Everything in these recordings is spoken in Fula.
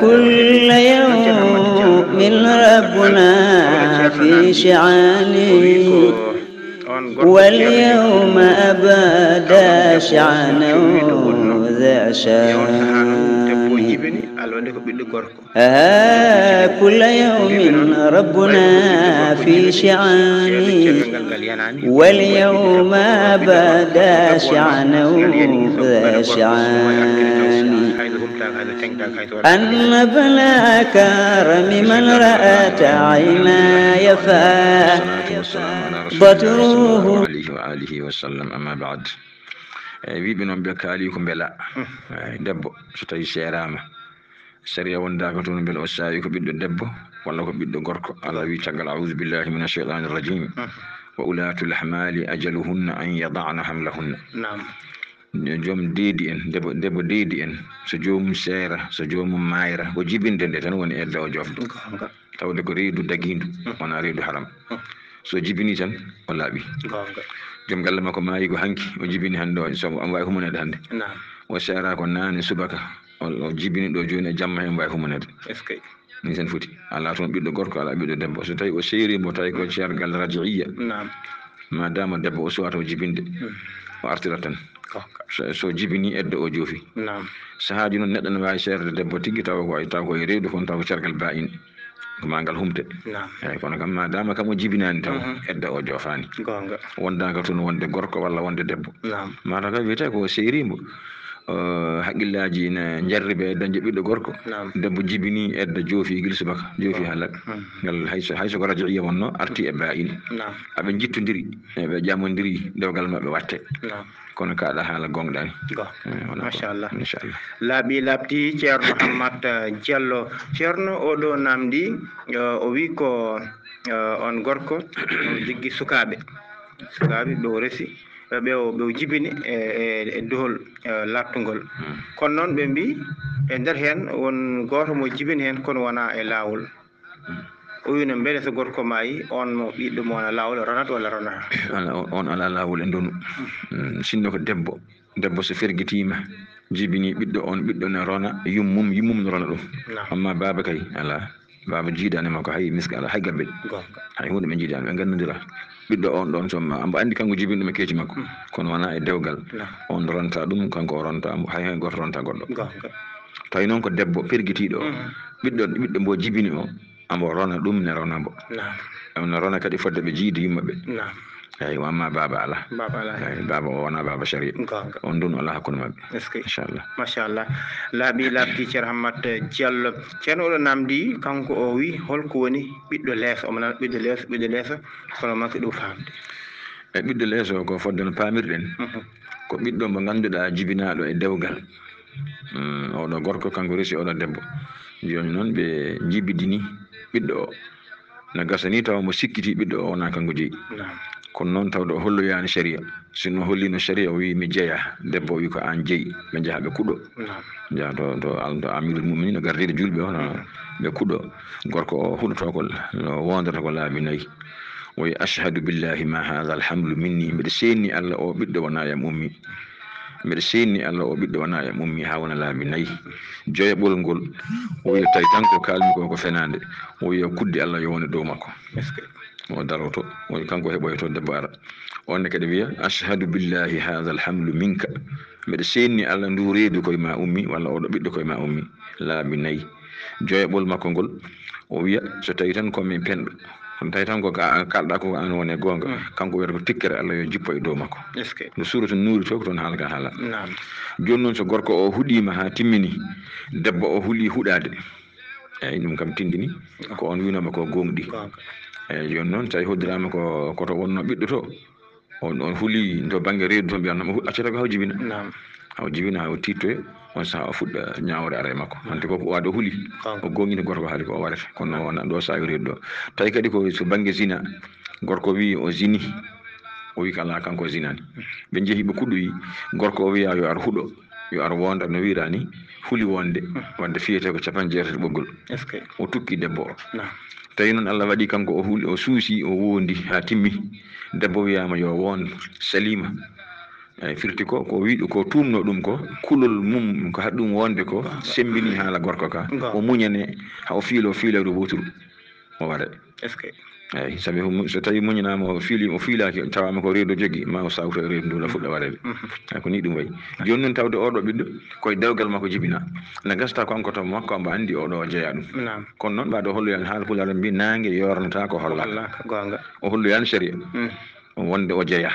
كل يوم ربنا في شعاني واليوم أبدا شعنه ذا شان كل يوم ربنا في شعاني واليوم أبدا شعنه ذا شان أن بلا كرم من رأت عينا يفاه بطروه عليه وآله وسلم أما بعد ويبنون بكاليكم بلا دبو ستاي سيرام سريا ونداك تون بلا وسايك بيدو دبو ولا كو بيدو غوركو على وي تاغال اعوذ بالله من الشيطان الرجيم وأولاة الأحمال أجلهن أن يضعن حملهن نعم jom deedi en debbo deedi en so joomum seera so joomum mayra o jibinde nde tan woni edda o jofde tawde ko reedu dagindu wona reedu haram so jibini tan o laaɓi joom galle makko maayi ko hanki o jibini hannde o so o wawi humunede hannde o seera ko naane subaka o jibini ɗo joni e jamma hen wawi humunede ni sen foti ala toon ɓiɗɗo gorko ala ɓiɗɗo debbo so tawi o seerimo tawi ko ceergal rajiiya madama debbo o suwata o jibinde o artira tan so jibini eddo o joofi sahaaji noon neɗɗo ne wawi seerde debbo tigui taw ko taw koye reedu fon taw ko cergal ba'in ko mangal humte eyyi kono kam madama kam o jibinani taw edda o joofani wondaka toon wonde gorko walla wonde debbo mata ka wiyete ko seerimo haqqillaji ne jarribe dañde ɓiɗɗo gorko debbo jibini edda joofi gil subaka joofi halal ngal hayso ko rajiiya wonno arti e ba'in aɓe jittodiri ɓe ƴamodiri dewgal mabɓe watte kono kaɗa haala gonɗani machallah laaɓi laaɓti ceerno Hammat Diallo ceerno oɗo namdi o wi ko on gorko jiggi sukaɓe ɓe o resi ɓe o jibini e dohol lattugol kono noon ɓe mbi e nder hen won goto mo jibini hen kono wona e lawol o wino beele so gorko maayi on mo ɓiɗɗo mo wona lawol ronat walla ronata on ala lawol e ndonu sinno ko debbo so ferguitima jibini ɓiɗɗo on ɓiɗɗo ne rona yummum ne rona ɗum amma baba kay ala baba jiidanima ko hay miskala hay gabbe hay hunde ɓe jiidani ɓe gandodira ɓiɗɗo on ɗon somma ambo andi kanko jibini ɗum e keeci makko kono wona e dewgal on ronta ɗum kanko o ronta hay hen goto ronta goɗɗo tawi noon ko debbo perguitiɗo o ɓiɗɗo mbo jibini o ambo rona ɗum ne rona mbo ne rona kadi fodde ɓe jiide yummaɓe eyyi wamma baba ala eyyi baba o wona baba sharia on ɗum ala hakkude mabɓe inchallah machallah laaɓi laaɓti ceerno Hammat Diallo ceerno oɗo namdi kanko o wi holko woni ɓiɗɗo leeso omo nana ɓiɗɗo leeso kono makko ɗum famde e ɓiɗɗo leeso ko fodde no pamirɗen ko ɓiɗɗo mo ganduɗa jibinaɗo e dewgal oɗo gorko kanko resi oɗo debbo joni noon ɓe jibidini ɓiɗɗo o no gasani taw mo sikkiti ɓiɗɗo o wona kanko jeeyi kono noon tawde o holloyani sharia sinno hollino sharia o wi mi jeeya debbo o wi ko an jeeyi ɓe jaaha ɓe kuuɗo jaaha to amirul mu'minin gardide julɓe o ɓe kuuɗo gorko o huɗoto ko wondata ko laabi nayyi o wi ashhadu billahi ma hadha alhamlu minni mbiɗa senni Allah o ɓiɗɗo wona yam ummi mbiɗa senni Allah o ɓiɗɗo wona yam ummi ha wona laabi nayyi joyaɓol ngol o wiya tawi tan ko kalmi ko fenade o wiya kudde Allah yo wone dow makko o daroto o wi kanko heɓoyto debbo ara onne kadi wiya ashhadu billahi hadha alhamlu minka mbiɗa senni Allah ndu reedu koye ma ummi walla oɗo ɓiɗɗo koye ma ummi laabi nayyi joyaɓol makko ngol o wiya so tawi tan komin penɗo on tawi tan ko kalɗa ko an woni gonga kanko wiyata ko tikkere Allah yo jippo e dow makko no suurata nuuri to ko toon haala ka haala joni noon so gorko o huuɗima ha timmini debbo o huuli huuɗade eyyi ɗum kam tindini ko on winoma ko gonɗi eyyi joni noon tawi hoddirama koto wonno ɓiɗɗo to on huuli to banggue reedu to mbiyanoma accata ko haw jibina haw tittoye on saaha o fuɗɗa ñawre ara e makko hande koko waɗa o huuli o gonɗini gorko haali ko o warata kono wona ɗo saaha reedu ɗo tawi kadi ko so banggue zina gorko wi o zini o wi kala kanko zinani ɓe jeehi ɓe kuɗɗoyi gorko o wiya yo ar huuɗo yo ar wonda no wirani huuli wonde wadde fiyete ko capan jeetati ɓoggol o tukki debbo o tawi noon Allah waɗi kanko o huuli o suusi o wondi ha timmi debbo wiyama yo won salima ay firti ko wiiɗo ko tumno ɗum ko kulol mum ko haɗum wonde ko sembini haala gorko ka o muñane ha o fiilawru woturu o waɗa est ce que eyi sabi so tawi muñanama o fiilaki tawama ko reedu jogui ma o sawto e reedu ndu la fuɗɗa waɗede ay ko ni ɗum wayi joni noon tawde oɗo ɓiɗɗo koye dewgal makko jibina nde gasata kanko to makko omo andi oɗo o jeeya ɗum kono noon ɓaɗo holloyani haala pulaar mbi nangue yornata ko hollaka o holloyani séria wonde o jeeya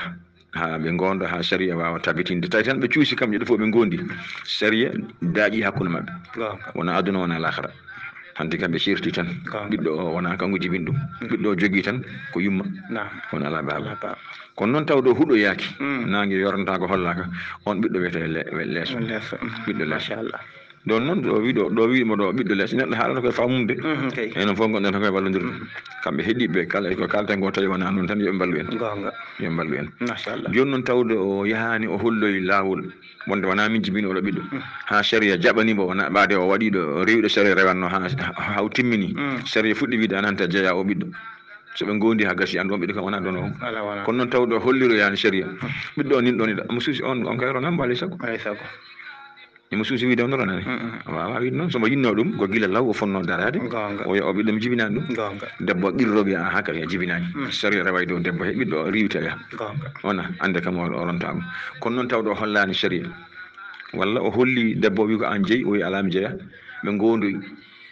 ha ɓe gondo ha séria wawa tabitinde tawi tan ɓe cuusi kamɓe ɗo fof ɓe gondi séria daaƴi hakkude mabɓe wona aduna wona lahara hanti kamɓe cirti tan ɓiɗɗo o wona kanko jibin ɗum ɓiɗɗo o jogui tan ko yumma wona ala baba kono noon tawde huɗoyaki nangue yornata ko hollaka on ɓiɗɗo wiyete leeso ɓiɗɗo leeso ɗon noon ɗo wiimo ɗo ɓiɗɗo leeso neɗɗo haalata koye famumde enen fof gonɗen tan koye wallodirde kamɓe heeɗiɓe kala ko kalten ko tawi wona noon tan yoɓe mballu en joni noon tawde o yahani o holloyi lawol wonde wona min jibini oɗo ɓiɗɗo ha séria jaɓanimo wona ɓaade o waɗiɗo rewɗo séria rewanno ha timmini séria fuɗɗi wiide an hanta jeeya o ɓiɗɗo so ɓe gondi ha gasi andu on ɓiɗɗo kam wona dono o kono noon tawde o holliroyani séria ɓiɗɗo o nin ɗon ida omo suusi on kay ronamo alay sago imo suusi wiide on ronani wawa wiide noon somo yinno ɗum ko guila law o fonno darade o ɓiɗɗo mi jibinani ɗum debbo qirroɓe a haka ya jibinani séria rewa dow debbo he ɓiɗɗo riwte ya wona ande kam o rontamo kono noon tawde o hollani séria walla o holli debbo wi ko an jeeyi o wi ala mi jeeya ɓe gondoyi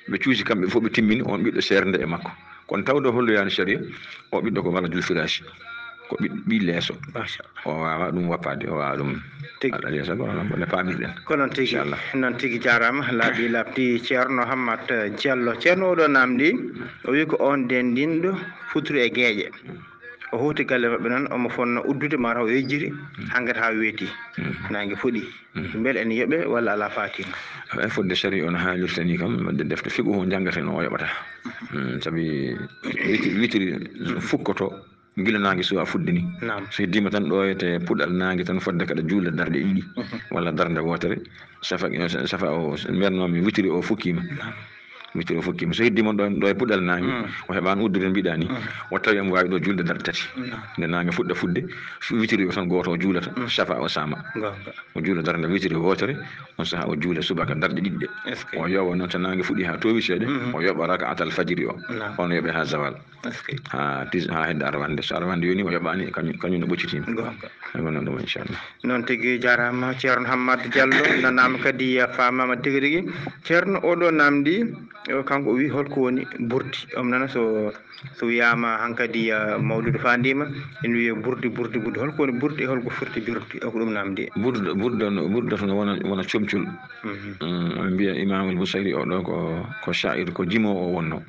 ɓe cuusi kamɓe fof ɓe timmini on ɓiɗɗo serde e makko kono tawde o holloyani séria o ɓiɗɗo ko wala julfiraji ko ɓi leeso o wawa ɗum wappade o wawa ɗum alay sago ne pamirɗen ko noon tigui jarama laaɓi labdi ceerno Hammat Diallo ceerno oɗo namdi o wi ko on ndendinɗo futuri e gueeƴe o hoti galle mabɓe noon omo fonno uddude mataw o yejjiri hankkadi ha weeti nangue fuɗi beele ene yooɓe walla ala fatino e fodde série on haalirta ni kam wadde defte fiqhu ho janggaten o yoɓata saabi witiri fukkoto gila nangue suwa fudde ni so heddima tan ɗo ete puɗɗal nangue tan fodde kada juulde darde ɗiɗi walla darde wotere safa o mbiyatnomi witiri o fukkima so heddima ɗo e puɗɗal nangue o heɓani uddude mbiɗa ni o tawi omo wawi ɗo julde darde tati nde nangue fuɗɗa fudde witiri o tan goto o juulata safa o sama o juula darde witiri wotere on saaha o juula subaka darde ɗiɗi ɗe o yowa noon so nangue fuɗɗi ha towi seeɗa o yoɓa raka'atal fajiri o on yoɓe ha zawal ha hedde arwande so arwande yoni o yoɓani kañum no ɓoccitima noon ɗum inchallah noon tigui jarama ceerno Hammat Diallo nanama kadi famama tigui rigui ceerno oɗo namdi kanko o wi holko woni burdi omo nana so wiyama hankkadi mawlude fandima ene wiiye burdi holko woni burdi e holko foti burdi o ko ɗum namdi burda to wona comcol mbiya Imamul Busayri oɗo ko sha'ir ko jimo o wonno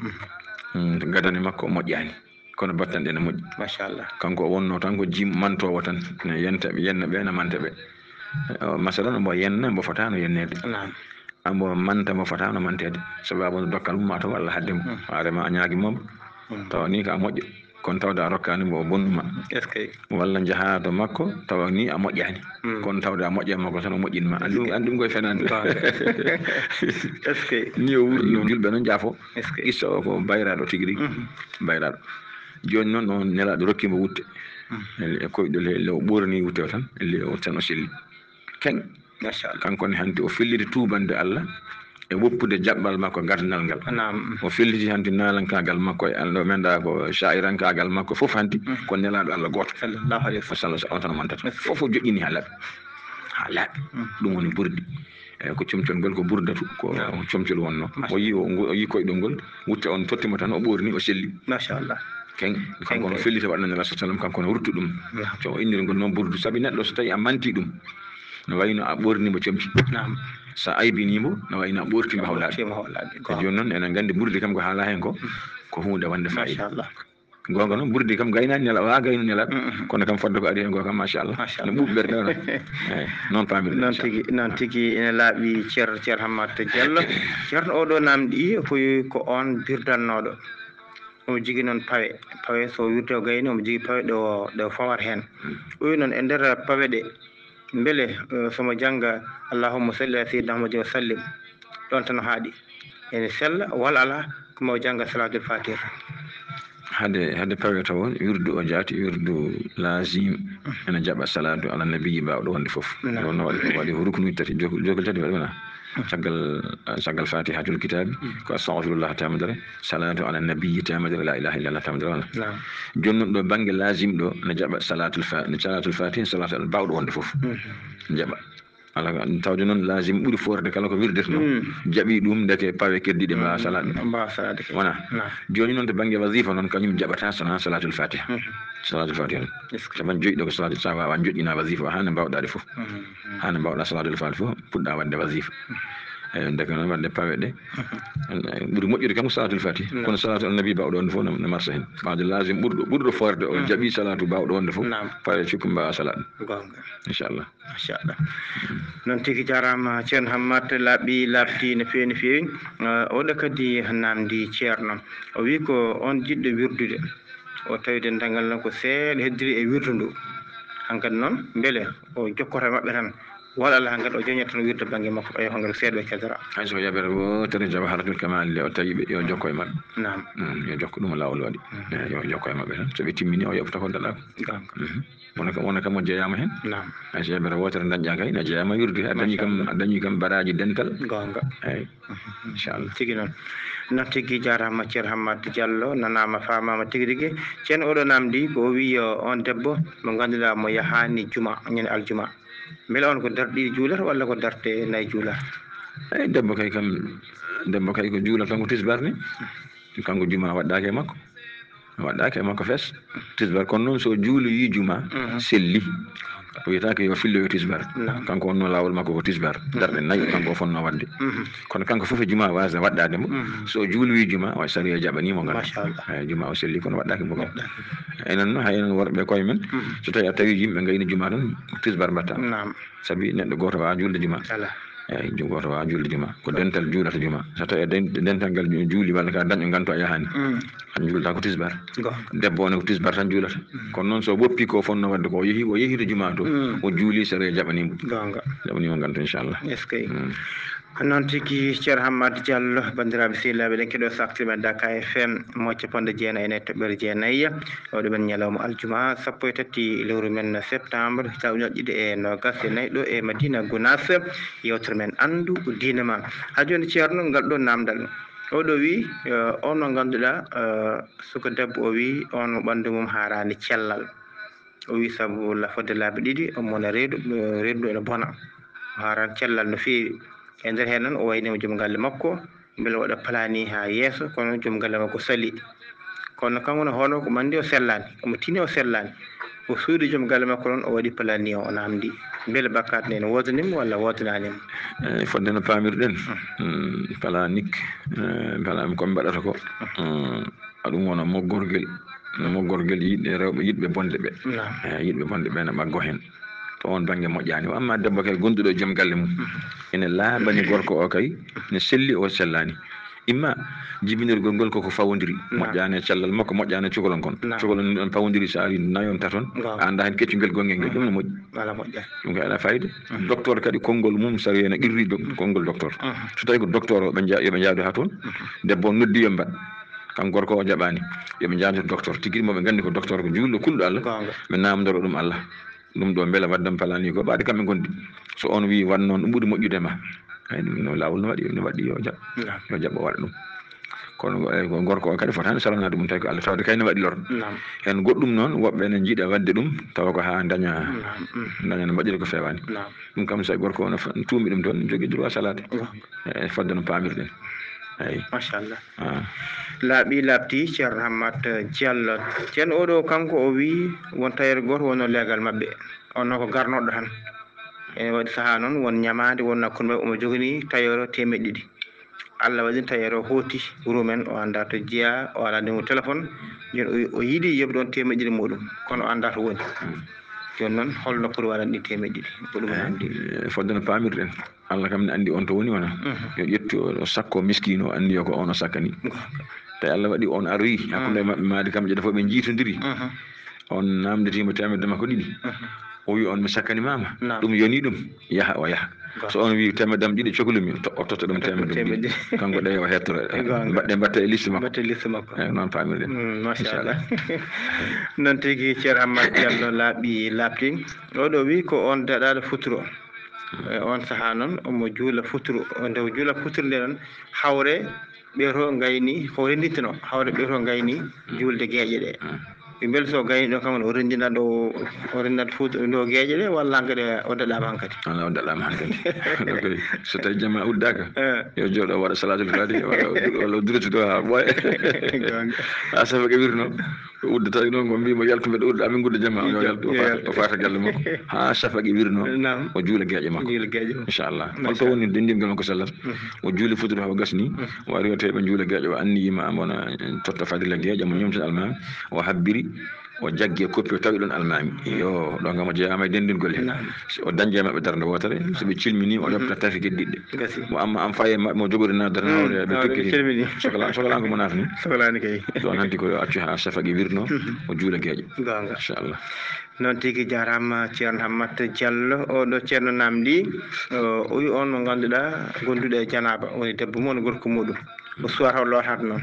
gadane makko moƴƴani kono battanɗe ene moƴƴi machallah kanko o wonno tan ko jim mantowo tan ne yenna ɓe ne manta ɓe masalan mbo yenna mbo fotano yennede ambo manta mo fotano mantede sababu dokkal mum mataw Allah hadde mo arema a ñaagui mom tawa ni ka moƴƴo kono tawde a rokkani mbo bonnuma walla jahaado makko tawa ni a moƴƴani kono tawde a moƴƴanma ko tan o moƴƴinma andi ɗum koye fenande ni o wurɗi julɓe noon jaafo issa o ko bayraɗo tigui rigui bayraɗo joni noon on nelaɗo rokkimo wutte e koyɗol he o ɓorni wutte o tan o tan o selli keng kankone hanti o felliti tubande Allah e woppude jaɓɓal makko gardal ngal o felliti hanti nalankagal makko e Allah menda ko sha'irankagal makko foof hanti ko nelaɗo Allah goto sallallahu alaihi wasallam on tan mantata foof o joƴƴini ha laaɓi ɗum woni burdi e ko comcol ngol ko burdatu ko comcol wonno o yi koyɗol ngol wutte on tottima tan o ɓorni o selli machallah kanko no fellita waɗna nela sa sallam kanko no wurtu ɗum o innirgol noon burdu saabi neɗɗo so tawi a manti ɗum no wayno a ɓornimo comci sa aybinimo no wayno a ɓortima hawlaɓe e joni noon enen gandi burdi kam ko haala hen ko hunde wande fayida gonga noon burdi kam gaynani nela wa gayno nelaɓe kono kam fodde ko ari hen go kam machallah no ɓuuɓi ɓerɗe o eyyi noon pamirɗe noon tigui ene laaɓi ceerno Hammat Diallo ceerno oɗo namdi foyi ko on birdannoɗo omo jogui noon pawe so wirde o gayni omo jogui pawe ɗo fawata hen o wi noon e nder pawe ɗe beele somo jangga allahumma salli ala sayyidina Muhammad wa sallim ɗon tan haaɗi ene sella walla ala komo jangga salatul fatiha hade paweta won wirdu o jaati wirdu lazim ena jaba salatu ala nabiyyi bawdo wonde fof non wadi ruknu tati jogol tati wala sagal fatihatul kitab ko astaghfirullah tamadara salatu ala nabiyyi tamadara la ilaha illallah tamadara jonnon do bange lazim do na jaba salatul fatih salatu al bawdo wonde fof jaba ala tawde non lazim buri forde kala ko wirdet no jabi dum deke pawe keddide ma salat wana joni non to bangi wazifa non kanyum jabata salatul fatih saban joyi do salatul sawa wan jodina wazifa hana bawda fof hana bawda salatul fatih pudda wadde wazifa ndeke non wadde pawe de buri mojjude kam salatul fatih kono salatu al nabi bawdo on fo na marsa hen baade lazim burdo forde o jabi salatu bawdo on fo pawe cikumba salat inshallah non tigi jarama Ceerno Hammat labti no feewi o do kadi namdi ceerno o wi ko on jiddo wirdude o tawide dangal non ko seede heddiri e wirdu hankadi non bele o jokkota mabbe tan wala Allah ngado joñata no wirde bangi makko ay hongal seedbe kadara hay so yabere wo tere jawharatul kamal le o tayibe yo jokko e mabbe naam yo jokko dum lawol wadi yo jokko e mabbe tan so be timmini o yobta ko dala wonaka mo jeyama hen naam hay so yabere wotere dañja kay na jeyama wirde dañi kam baraji dental gonga ay inshallah tigi non non tigi jarama Ceerno Hammat Diallo nanama famama tigi cen odo namdi ko wi on debbo mo ganduda mo yahani juma ñen aljuma mel on ko dardi juular walla ko darte nay juular ay debbo kay ko juular tan ko tisbar ni kanko juma waddake makko fes tisbar kon non so juulu yi juma selli o yitaake yo fillo yo tisbar kanko onno lawol makko ko tisbar darde nayi kanko fonno wadde kono kanko fof juma wasa waddade mo so juulu yi juma o sariya jabani mo ngal juma o selli kono waddake mo gam enen no haynen worbe koy men so tawi yimbe ngayni juma tan tisbar batta sabi neddo goto wa julde juma ay goto wa julde juma ko dental juulata juma so tawi dental gal juuli walla ka daño ganto yahani an julda ko tisbar debbo ne ko tisbar tan juulata kono non so boppi ko fonno wadde ko yehi to juma to o juuli sare jabani mo ganto inshallah non tigi Ceerno Hammat Diallo bandiraɓe sehilaɓe ɗen keɗo saktima Dakar FM mocce ponde jeenayyi toɓɓere jeenayyi o ɗo men ñalawma aljuma 13 lewru men septembre taw ñoƴƴiɗe e nogas e nayyi ɗo e Madina Gounass yewtere men andu diina ma ha joni ceerno ngal ɗo namdal oɗo wi on no ganduɗa suko debbo o wi on mo ɓandu mum harani cellal o wi saabu lafode laabi ɗiɗi on mona reedu ene bona harani cellal no feewi e nder hen noon o waynima joom galle makko beele waɗa plani ha yeeso kono joom galle makko sali kono kanko no hono ko mandi o sellani omo tini o sellani o suudu joom galle makko noon o waɗi plani o namdi beele bakkat ne wodanimo walla wodananimo fodde no pamirɗen planique plan ko mbaɗata ko aɗum wona moggorgel yiɗɓe bonde ɓe yiɗɓe bonde ɓe ne ɓaggo hen to on bange moƴƴani o amma debbo kay gonduɗo joom galle mum ene laaɓani gorko o kay ne selli o sellani imma jibinirgol ngol koko fawodiri moƴƴani cellal makko moƴƴani cukalon kon cukalon on fawodiri so ari nayon taton a anda hen keccugel gonguel ngel ɗum no moƴƴi ɗum kay ala fayida docteur kadi konngol mum sari ene qirri konngol docteur so tawi ko docteur o yoɓe jaadu ha toon debbo o noddi yo mbaɗ kan gorko o jaɓani yoɓe jaadu docteur tigui moɓe gandi ko docteur ko julɗo kulɗo Allah ɓe namdoro ɗum Allah ɗum ɗo beela waddam palani ko ɓaade kamɓe gondi so on wi wan noon ɗum ɓuuri moƴƴude ma ay ɗum no lawol no waɗi yo jaɓ o waɗa ɗum kono gorko o kadi fotani salanade ɗum tawi ko Allah tawde kayne waɗi lor hen goɗɗum noon woɓɓe ene jiiɗa wadde ɗum tawa ko ha daña no mbaɗiri ko fewani ɗum kam so gorko ono tuumi ɗum toon jogui droit salade e fodde no pamirɗen eyi machallah labti Ceerno Hammat Diallo ceerno oɗo kanko o wi won tayere goto wonno leegal mabɓe onno ko garnoɗo tan ene waɗi saaha noon won ñamade won nakkude mabɓe omo jogani tayere 200 Allah waɗi tayere o hooti wuuro men o anda to jeeya o ala numéro téléphone joni o yiiɗi yoɓde on 200 muɗum kono o anda to woni joni noon holno pour waɗan ɗi 200 ko ɗum andi fodde no pamirɗen Allah kam ne andi on to woni wona yo ƴettu o sakko miskino o andi ko on o sakkani tawi Allah waɗi on aroyi hakkude maɓɓe maade kamɓe ɗe fof ɓe jiitodiri on namdetima temedde makko ɗiɗi o wi on mi sakkanimama Naam. ɗum yoni ɗum yaha o yaha so on wi temedam ɗiɗi cohlumi o totta ɗum temedam Temedde. ɗiɗi kanko ɗe o hettoro Gonga. mbatta e liste makko mbatte liste makko eyyi noon pamirɗen machallah noon tigui ceer Hammat Diallo laaɓi laaɓti oɗo wi ko on daɗaɗo futuro e on saaha noon omo juula futuro nde o juula futuro nde noon hawre ɓeeto gayni ko renditino hawre ɓeeto gayni julde gueƴe ɗe ɓe beele so gayni ɗo kam o rendinat ɗo o rendinat fuuta ɗo gueƴe ɗe walla hankkadi o daɗama hankkadi ala o daɗama hankkadi ok so tawi jamma uddaka Eh. yo jooɗo waɗa salatul fatiha walla o durati ɗo ha ɓooya ha safake wirno o uddata noon ko mbimo yaltu mbeɗa urda amin gudda jamma yo yaltu o fata galle makko ha safake wirno Naam. o juula gueƴe makko juula gueƴe inchallah holto woni dendingal makko sallata o juuli futuro o gasni o ari o tawi ɓe juula gueƴe o anni yima amona totta fadila gueƴe mo ñomtata almami o habbiri o jaggue koppi o tawi ɗon almami yo ɗo kam o jeeyama e dendingol he o dañje e mabɓe darde wotere soɓe cilmini o yoɓta tafi gueɗɗiɗɗe gasi mo amma am faye mabɓe mo jogori nadere nawde ɓe tokkiti cilmini sohlanko mo natani sohlani kay ɗon hanti ko accu ha safaqe wirno o juula gueƴe gonga inchallah noon tigui jarama ceerno Hammat Diallo oɗo ceerno Namdi o wi on mo ganduɗa gonduɗo e janaba woni debbo mum woni gorko muɗum o suwata o lotata noon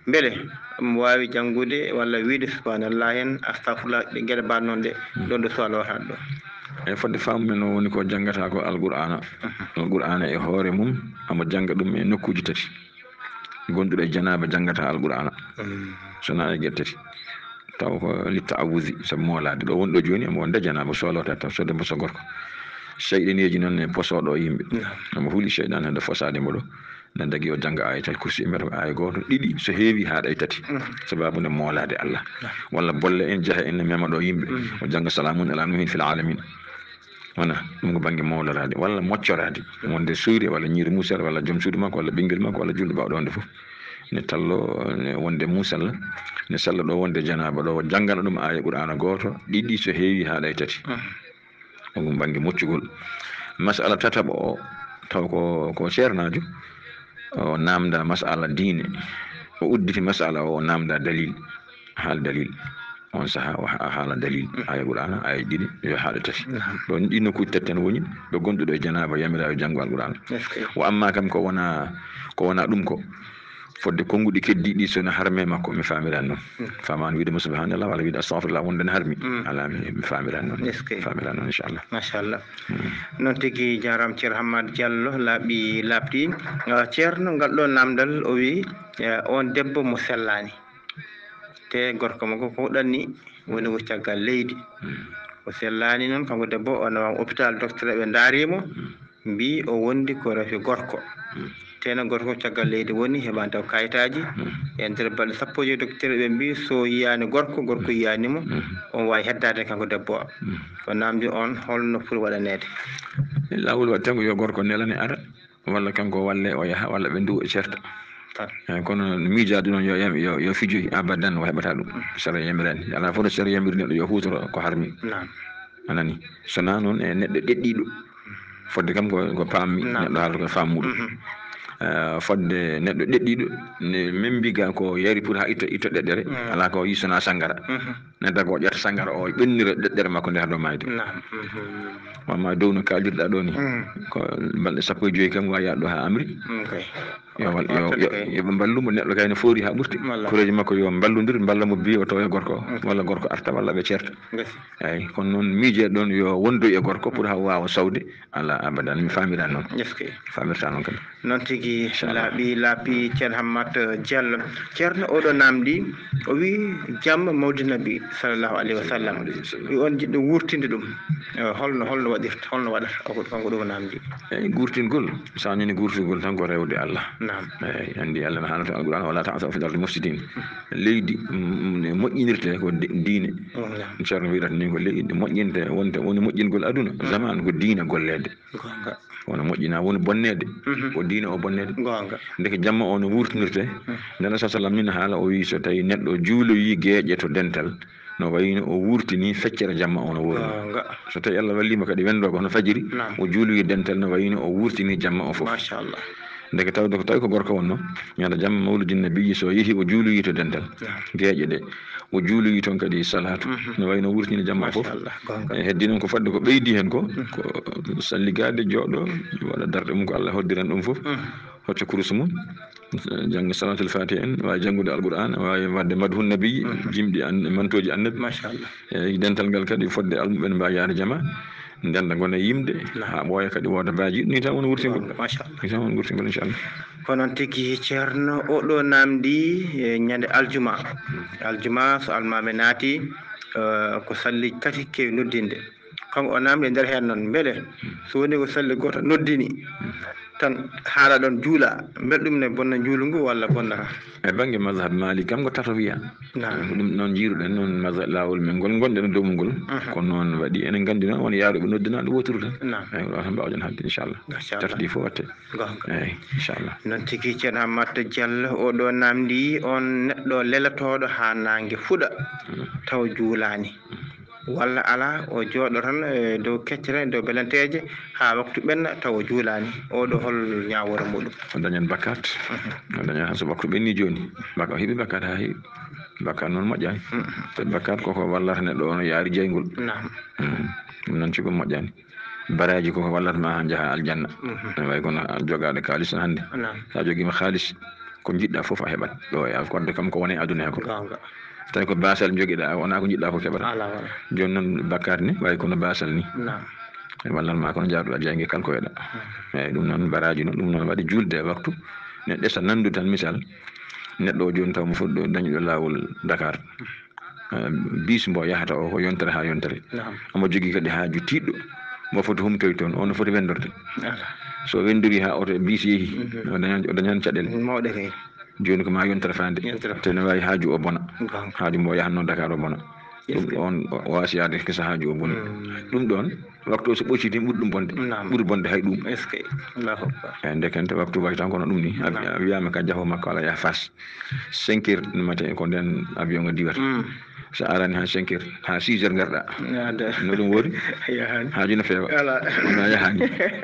beele omo wawi janggude walla wiide subhanallah en astahfirullah ɗe gueɗe mbaɗe noon ɗe ɗon ɗo suwa lotata ɗo e fodde fammu men o woni ko janggata ko alqur'ana alqur'ana e hoore mum omo jangga ɗum e nokkuji tati gonduɗo e janaba janggata alqur'ana sona e gueɗe tati taw ko litta awusi sabu molade ɗo woni ɗo joni omo wonde janaba solota taw so debbo so gorko seyɗaneji noon e posoɗo yimɓe omo huuli seyɗan hede fosade mo ɗo ne dagui o jangga ayatal kursi e mbiyata ko aya goto ɗiɗi so heewi ha ɗay tati sababude molade Allah walla bolle en jaaha en mema ɗo yimɓe o jangga salamun ala nuhin fil alamin wona ɗum ko banggue mawlorade walla moccorade wonde suyre walla ñiiri musere walla joom suudu makko walla ɓinguel makko walla julɗo bawɗo wonde foof ne tallo ne wonde musalla ne salla ɗo wonde janaba ɗo janggana ɗum aya qur'ana goto ɗiɗi so heewi ha ɗay tati ɗum banggue moccugol masala tataɓo o taw ko ceernajo o namda masala diine o udditi masala o namda dalil haala dalil on saaha o haala dalil aya qur'ana aya ɗiɗi yo haala tati ɗon ɗi nokkuji tati tan woni ɓe gonduɗo e janaba yamiraɓe janggo alqur'ana o amma kam ko wona ɗum ko fodde konguɗi keddiɗi sona harme makko mi famirani noon famani wiide mo subhanallah walla wiide astahfirullah wonde ne harmi ala mi famirani noon famirani noon inchallah machallah noon tigui jarama ceerno Hammat Diallo laaɓi laaɓti ceerno ngal ɗo namdal o wi on debbo mo sellani te gorko makko ko huɗanni woni ko caggal leydi o sellani noon kanko debbo o nawama hôpital docteur ɓe daarimo mbi o wondi ko rafi gorko teno gorko caggal leydi woni heɓani taw kayitaji e nder balɗe sappo e joyyi docteur ɓe mbi so yiyani gorko yiyanimo on wawi heddade kanko debbo o ko namdi on holno foti waɗanede lawol waɗi tan ko yo gorko nelane ara walla kanko walle o yaaha walla ɓe ndu e certa eyyi kono miijade noon yo fijoy abadan o heɓata ɗum sara yamirani ala fof no sara yamiri neɗɗo yo hutoro ko harmi anani sona noon e neɗɗo ɗeɗɗiɗo fodde kam ko pammi neɗɗo haalata ko fammuɗum fodde neɗɗo ɗeɗɗiɗo ne membiga ko yari pour ha itta ɗeɗɗere ala ko yi sona sangara nedda ko ƴetta sangara o ɓennira ɗeɗɗere makko nde haɗo mayde wamma dow no kalirɗa ɗo ni ko balɗe sappo e joyyi kam wawi yaɗo ha Amérique yoɓe ballumo neɗɗo kayne foori ha ɓurti koreji makko yo ballodir balla mo bi o tawa e gorko walla gorko arta walla ɓe certa eyyi kono noon miije ɗon yo wondoy e gorko pour ha wawa sawde ala abadan mi famirani noon famirta noon kadi noon tigui laaɓi ceerno Hammat Diallo ceerno oɗo namdi o wi jamma mawdi nabi sallllahu alayhi wa sallam wi on jiɗɗo wurtinde ɗum holno waɗirta holno waɗata kanko ɗo ko namdi eyyi gurtingol sa ñini gurtingol tan ko rewde Allah eyyi andi Allah no haalata alquran wala ta'thaw fil ardi mufsidin leydi moƴƴinirte ko diine ceerno wiirata ni ko leydi moƴƴinte woni moƴƴingol aduna zaman ko diine gollede wono moƴƴina woni bonnede ko diine o bonnede ndeke jamma o no wurtinirte nana sa sallam min haala o wi so tawi neɗɗo juuloyi gueƴe to dental no wayino o wurtini feccere jamma o no wurno so tawi Allah wallimo kadi wendo ko hono fajiri o juuloyi dental no wayino o wurtini jamma o foof ndeke tawde ko tawi ko gorko wonno ñande jamma mawludin nabiyyi so yeehi o juuluyi to dental geeƴe ɗe o juuluyi toon kadi salatu no wayno wurtini jamma fof heddi noon ko fadde ko ɓeydi hen ko salligade jooɗo waɗa darɗe mum ko Allah hoddiran ɗum fof hocca kurus mum jangga salatul fatiha en wawi janggude alquran wawi wadde madhun nabiyyi jimɗi mantoji annabi machallah eyyi dental ngal kadi fodde almuɓe mbawi yaade jama ndenda gona yimde ha ɓooya kadi wooda baaji ni tan woni wurtingol machallah ni tan woni wurtingol inchallah ko noon tigui ceerno oɗo namdi ñande aljuma so almame naati ko salli tati kewi noddinde kanko o namdi e nder hen noon beele so woni ko salli goto noddini tan haala ɗon juula beele ɗum ne bonna juulungu walla bonnata e banggue mazhab malik kam ko tato wiya ɗum noon jiiruɗen noon mazhab lawol men ngol gonɗen dow ngol ko noon waɗi enen gandi noon won yaaruɓe noddinaɗo woturu tan eyyi ɗo tan mbawɗen hadde inchallah tataɗi fof watte eyyi inchallah noon tigui ceerno Hammat Diallo oɗo namdi on neɗɗo lelatoɗo ha nangue fuuɗa taw juulani walla ala o jooɗo tan e dow keccere dow belenteje ha waktu ɓenna taw juulani oɗo hol ñawore muɗum o dañan bakkat o dañan han so waktu ɓenni joni baka o heeɓi bakkat ha heewi bakkat noon moƴƴani so bakkat koko wallata neɗɗo ono yaari jeygol ɗum noon cigo moƴƴani baraji koko wallata ma ha jaaha aljanna ne way kono jogaɗo kalis tan hande sa joguima halis ko jiɗɗa foof a heɓat ɗo e alkorde kam ko woni aduna ko tawi ko basal joguiɗa wona ko jiɗɗa ko keɓata joni noon bakkat ni way kono basal ni wallan ma kono jaaruɗa jeygue kala ko weɗa eyyi ɗum noon baraji noon ɗum noon waɗi julde e waktu ne ɗesa nandu tan misal neɗɗo o joni taw mo fuɗɗo dañiɗo lawol Dakar bis mbo yahata o ko yontere ha yontere omo jogui kadi haaju tiɗɗo mo foti humtoy toon ono foti wendorde so wendori ha oto bis yeehi o dañan caɗele mawɗe kay joni ko ma yontere fande tene wawi haaju o bona haaju mbo yahanno Dakar o bona ɗum on wasi yaade kesa haaju o boni ɗum ɗon waktu o so ɓocciti ɓuuri ɗum bonde ɓuuri bonde hay ɗum eyyi ndekente waktu way tan kono ɗum ni a wiyama ka jaaho makko ala yaha Fass 5 heures du matin ko nden avion o diwata so arani ha 5 heures ha 6 heures garɗa no ɗum woori haaju no feewa wona yahani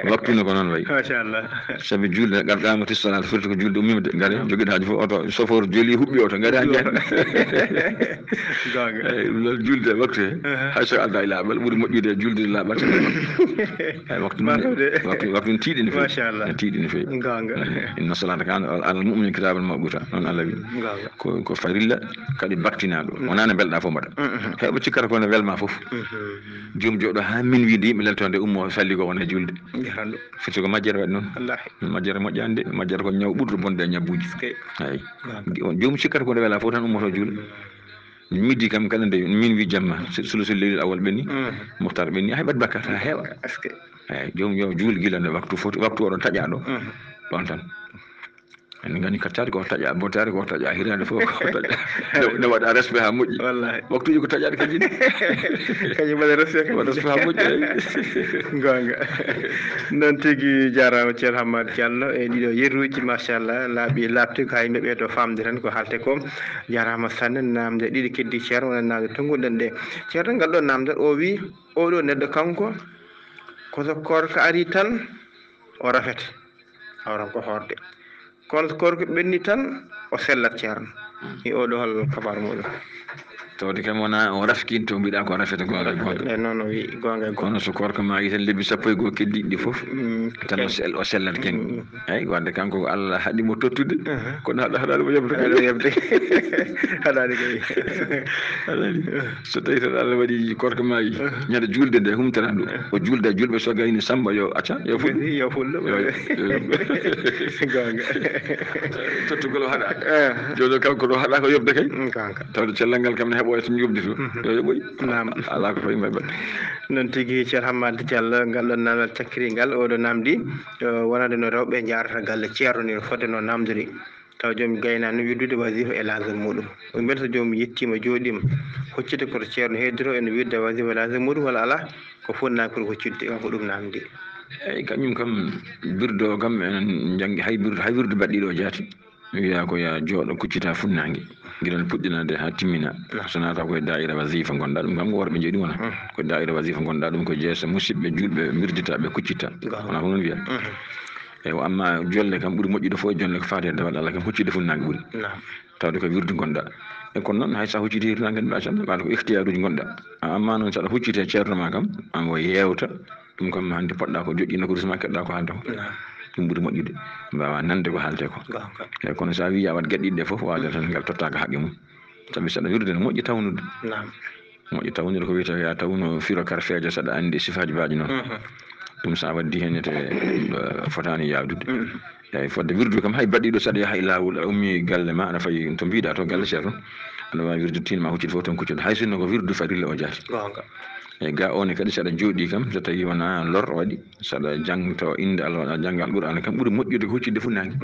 waktu no ko noon wayi machallah saabi julde garɗama tistonade foti ko julde ummima de gaare joguiɗo haaju fof oto chauffeur jooli huɓɓi oto gaari ha jeeya eyyi ɗum noon julde waktu he hayso alda e laaɓal ɓuuri moƴƴude julde laaɓal waktu waktu tiiɗi no fewi tiiɗi no fewi inna salata kana alal mu'minin kitabal mawquta noon Allah wi ko farilla kadi baktinaɗo wona ne belɗa fof mbaɗa heɓa cikkata ko ne welma fof joom jooɗo ha min wiide yimɓe leltonde ummo salli ko wona julde firti ko majjere waɗi noon majjere moƴƴani de majjere ko ñaw ɓurɗo bonde e ñabbuji eyyi joom cikkata ko ne wela fof tan ummoto juulo midi kam kala nde min wi jamma sulusul leylil awal ɓenni moftar ɓenni a heɓat bakkat ha heewa eyyi joomum yo juul guila nde waktu foti waktu oɗon taƴaɗo ɗon tan en gani kattade ko taƴa botare ko taƴa hirande fof ko taƴa ne waɗa respect ha moƴƴi waktuji ko taƴaɗe kadi kañum waɗa respect ha moƴƴi gonga noon tigui jarama ceerno Hammat Diallo e ɗiɗo yeruji machallah laaɓi labti ko ha yimɓe ɓe to famde tan ko haalte ko jarama sanne namde ɗiɗi keddi ceerno wona namde tonguɗen ɗe ceerno ngal ɗo namde o wi oɗo neɗɗo kanko koso korka ari tan o rafete awran ko horde kono so korko ɓenni tan o sellat ceerno i oɗo hol kabaru muɗum tawde kam wona o rafkinto mbiɗa ko rafete gonga e noon o wi gonga kono so korko ma yi tan lebbi 12 keddiɗi fof tan o sellat ken eyyi wadde kanko ko Allah haɗimo tottude kono haɗanimo yebde haɗani kay haɗani so tawi tan Allah waɗi korko ma yi ñande julde nde humtata ndu o julde julɓe so gayni Samba yo acca yo fullo gonga tottugol o haɗa joni kanko ɗo haɗa ko yobde kay tawde cellal ngal kam ne heɓoy tan yobde to yo yoɓoy ala ko fayi may baɗ noon tigui ceerno Hammat Diallo ngal ɗon namdal cakkiringal oɗo namdi wonande no rewɓe jarata galle ceerno ni no fodde no namdori taw joomi gaynani widdude wasifa e lazim muɗum ɗum mbiyata so joomi yettima jooɗima hoccide koto ceerno heddiro ene wirde wasifa e lazim muɗum walla ala ko fonnaki pour hoccudde kanko ɗum namdi eyyi kañum kam birdo kam enen janggi hay wirde baɗɗiɗo jaati wiya ko ya jooɗo kuccita funnangue guiɗen puɗɗinade ha timmina so nata koye daira wasifa gonɗa ɗum kam ko worɓe jeeɗi wona koye daira wasifa gonɗa ɗum ko jeesa musidɓe julɓe mirdita ɓe kuccita wona ko noon wiya e o amma jolle kam ɓuri moƴƴude fof jolle ko faade dewal Allah kam huccide funnaange ɓuri tawde ko wirdu gonɗa e kono noon hay sa hucciti hirnangue ɗum acam waɗa ko ihtiyaruji gonɗa amma noon saɗa huccite ceerno ma kam an o yewta ɗum kam hande poɗɗa ko joƴƴina ko rusma keɗɗa ko haalta ko ɗum ɓuri moƴƴude mbawa nande ko haalte ko e kono sa wi a wat gueɗɗiɗe ɗe foof wawde tan ngal tottaka haqqe mum saabi saɗa wirde no moƴƴi tawnude moƴƴi tawnude ko wiyete ya tawno firo kar feejo saɗa andi sifaji baji noon ɗum sa waddi hennete fotani yawdude eyyi fodde wirdu kam hay baɗɗiɗo saɗa yaha e lawol a ummi galle ma aɗa fayi to mbiɗa to galle ceerno aɗa wawi wirdu tinma huccide fof tan kuccude hay sinno ko wirdu farilla o jaati eyyi ga one kadi saɗa jooɗi kam so tawi wona lor waɗi saɗa jangto inde Allah waɗa jangga alqur'ana kam ɓuuri moƴƴude ko huccide funnague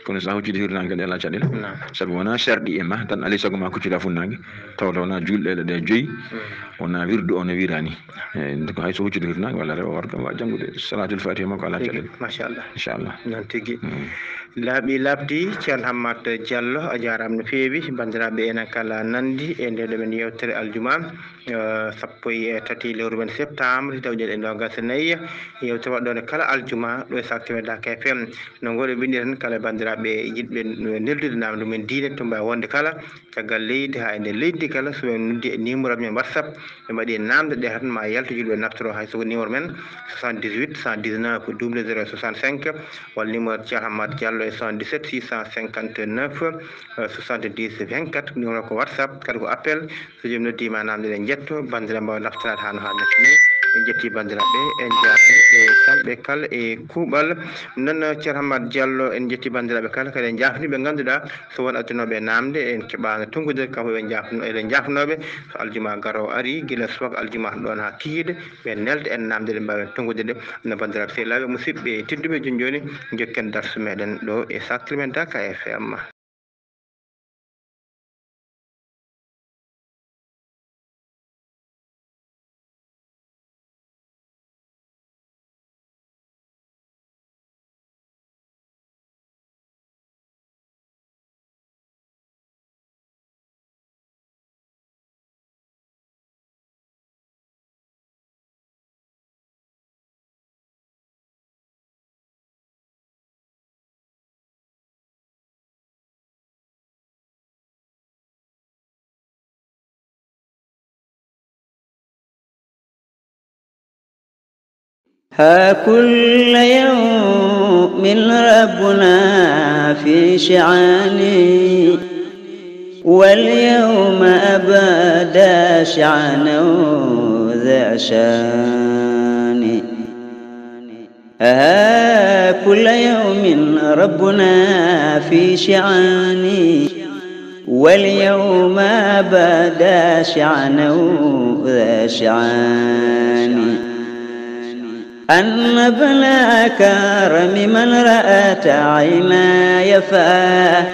kono sa huccide hirnangue kadi ala caɗele saabu wona sharɗi e ma tan alay saago ma kuccida funnague tawde wona julɗele ɗe joyyi wona wirdu o no wirani eyyi ko hayso huccide hirnangue walla rewa worgo wawa janggude salatul fatiha makko ala caɗele machallah inchallah non tigui laaɓi labdi ceerno Hammat Diallo a jarama no feewi bandiraɓe enen kala nandi e nde ɗo men yewtere aljuma sappo e tati lewru men septembre tawde e nogas nayyi yewtere waɗɗone kala aljuma ɗo e Saktime Dak FM no goɗo bindi tan kala bandiraɓe yiɗɓe neldude namde mumen diine to mbawi wonde kala caggal leydi ha e nder leydi kala so men noddi e numéro men WhatsApp ɓe mbaɗi namde ɗe tan ma yalto julɓe naftoro hay soko numéro men 78 119 00 65 walla numéro ceerno Hammat Diallo e 77 659 70 24 numéro ko WhatsApp kadi ko appel so joomum noddima namde ɗe jetto bandiraɓe mbawa naftorade ha no hannirta ni en jetti bandiraɓe en jarni e kamɓe kala e kuuɓal noon ceerno Hammat Diallo en jetti bandiraɓe kala kadi en jafni ɓe ganduɗa so won addunoɓe namde en keeɓano tongude kanko eɗen jafnoɓe so aljuma garo ari guila subaka aljuma ɗon ha kihiɗe ɓe nelde en namde ɗe mbawen tongude ɗe no bandiraɓe sehilaɓe musidɓe tedduɓe joni joni jokken darsu meɗen ɗo e Saktime Dak FM. ها كل يوم ربنا في شعاني واليوم أبدا شعنا ذا شان ها كل يوم ربنا في شعاني واليوم أبدا شعنا ذا شعان أن بلا كرم من رأت عينا يفا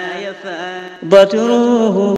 بطروه